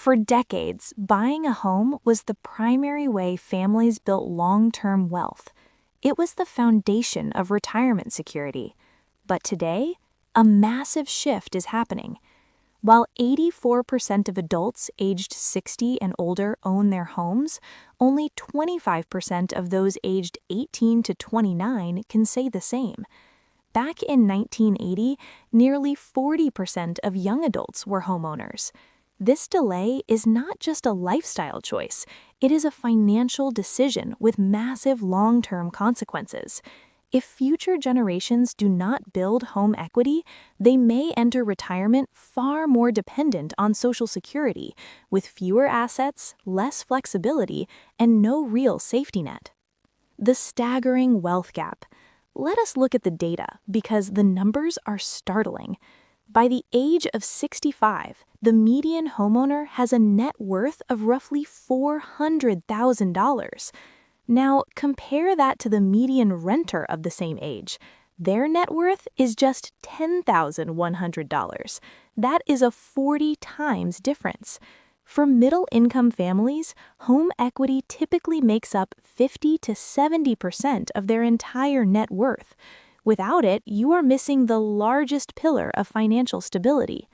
For decades, buying a home was the primary way families built long-term wealth. It was the foundation of retirement security. But today, a massive shift is happening. While 84% of adults aged 60 and older own their homes, only 25% of those aged 18 to 29 can say the same. Back in 1980, nearly 40% of young adults were homeowners. This delay is not just a lifestyle choice, it is a financial decision with massive long-term consequences. If future generations do not build home equity, they may enter retirement far more dependent on Social Security, with fewer assets, less flexibility, and no real safety net. The staggering wealth gap. Let us look at the data because the numbers are startling. By the age of 65, the median homeowner has a net worth of roughly $400,000. Now, compare that to the median renter of the same age. Their net worth is just $10,100. That is a 40 times difference. For middle-income families, home equity typically makes up 50 to 70% of their entire net worth. Without it, you are missing the largest pillar of financial stability.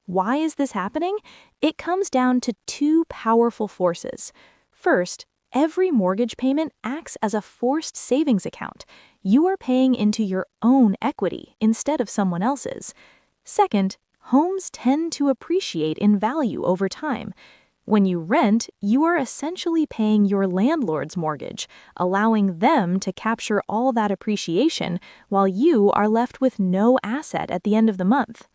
Why is this happening? It comes down to two powerful forces. First, every mortgage payment acts as a forced savings account. You are paying into your own equity instead of someone else's. Second, homes tend to appreciate in value over time. When you rent, you are essentially paying your landlord's mortgage, allowing them to capture all that appreciation while you are left with no asset at the end of the month.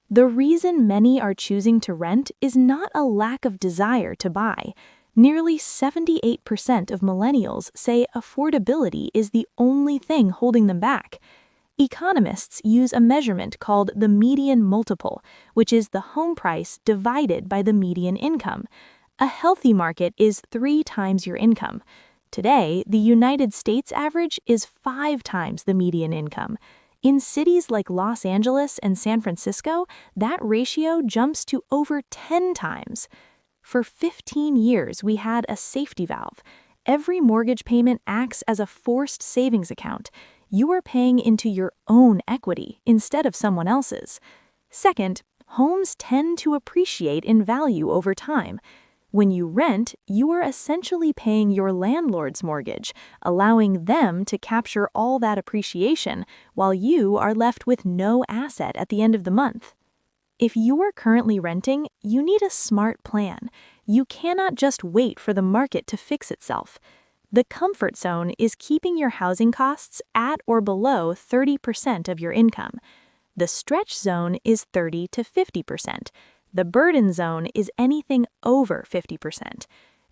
The reason many are choosing to rent is not a lack of desire to buy. Nearly 78% of millennials say affordability is the only thing holding them back. Economists use a measurement called the median multiple, which is the home price divided by the median income. A healthy market is 3 times your income. Today, the United States average is 5 times the median income. In cities like Los Angeles and San Francisco, that ratio jumps to over 10 times. For 15 years, we had a safety valve. Every mortgage payment acts as a forced savings account. You are paying into your own equity instead of someone else's. Second, homes tend to appreciate in value over time. When you rent, you are essentially paying your landlord's mortgage, allowing them to capture all that appreciation while you are left with no asset at the end of the month. If you are currently renting, you need a smart plan. You cannot just wait for the market to fix itself. The comfort zone is keeping your housing costs at or below 30% of your income. The stretch zone is 30 to 50%. The burden zone is anything over 50%.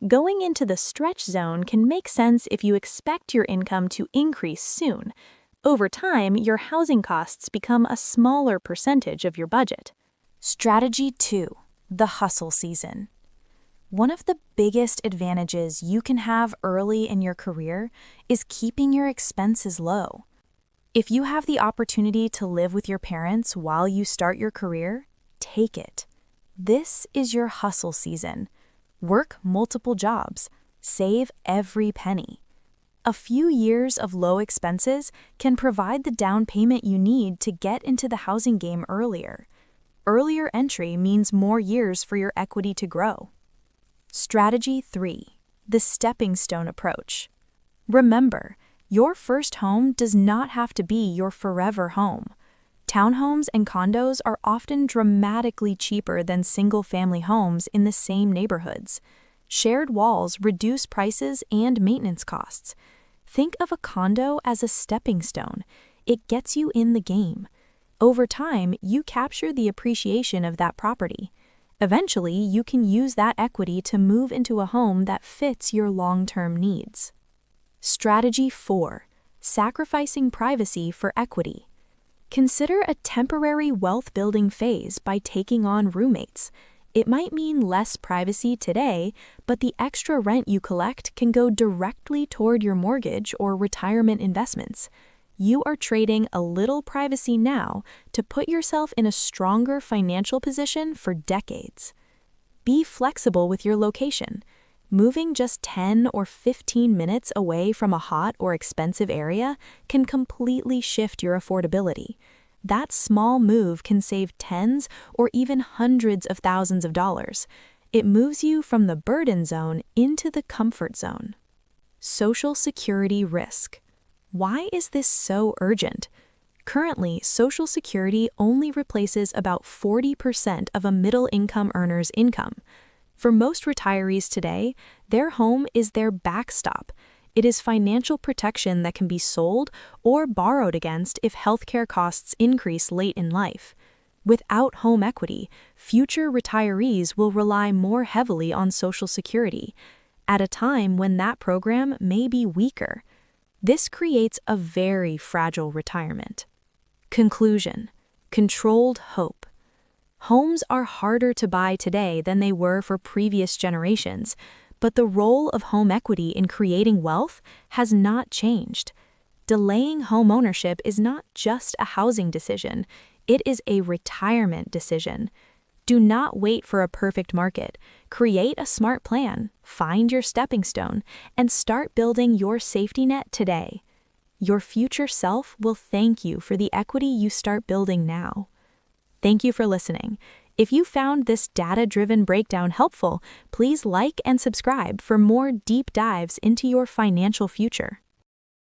Going into the stretch zone can make sense if you expect your income to increase soon. Over time, your housing costs become a smaller percentage of your budget. Strategy 2. The hustle season. One of the biggest advantages you can have early in your career is keeping your expenses low. If you have the opportunity to live with your parents while you start your career, take it. This is your hustle season. Work multiple jobs. Save every penny. A few years of low expenses can provide the down payment you need to get into the housing game earlier. Earlier entry means more years for your equity to grow. Strategy 3. The stepping stone approach. Remember, your first home does not have to be your forever home. Townhomes and condos are often dramatically cheaper than single-family homes in the same neighborhoods. Shared walls reduce prices and maintenance costs. Think of a condo as a stepping stone. It gets you in the game. Over time, you capture the appreciation of that property. Eventually, you can use that equity to move into a home that fits your long-term needs. Strategy 4. Sacrificing privacy for equity. Consider a temporary wealth-building phase by taking on roommates. It might mean less privacy today, but the extra rent you collect can go directly toward your mortgage or retirement investments. You are trading a little privacy now to put yourself in a stronger financial position for decades. Be flexible with your location. Moving just 10 or 15 minutes away from a hot or expensive area can completely shift your affordability. That small move can save tens or even hundreds of thousands of dollars. It moves you from the burden zone into the comfort zone. Social Security risk. Why is this so urgent? Currently, Social Security only replaces about 40% of a middle-income earner's income. For most retirees today, their home is their backstop. It is financial protection that can be sold or borrowed against if healthcare costs increase late in life. Without home equity, future retirees will rely more heavily on Social Security, at a time when that program may be weaker. This creates a very fragile retirement. Conclusion: controlled hope. Homes are harder to buy today than they were for previous generations, but the role of home equity in creating wealth has not changed. Delaying home ownership is not just a housing decision, it is a retirement decision. Do not wait for a perfect market. Create a smart plan, find your stepping stone, and start building your safety net today. Your future self will thank you for the equity you start building now. Thank you for listening. If you found this data-driven breakdown helpful, please like and subscribe for more deep dives into your financial future.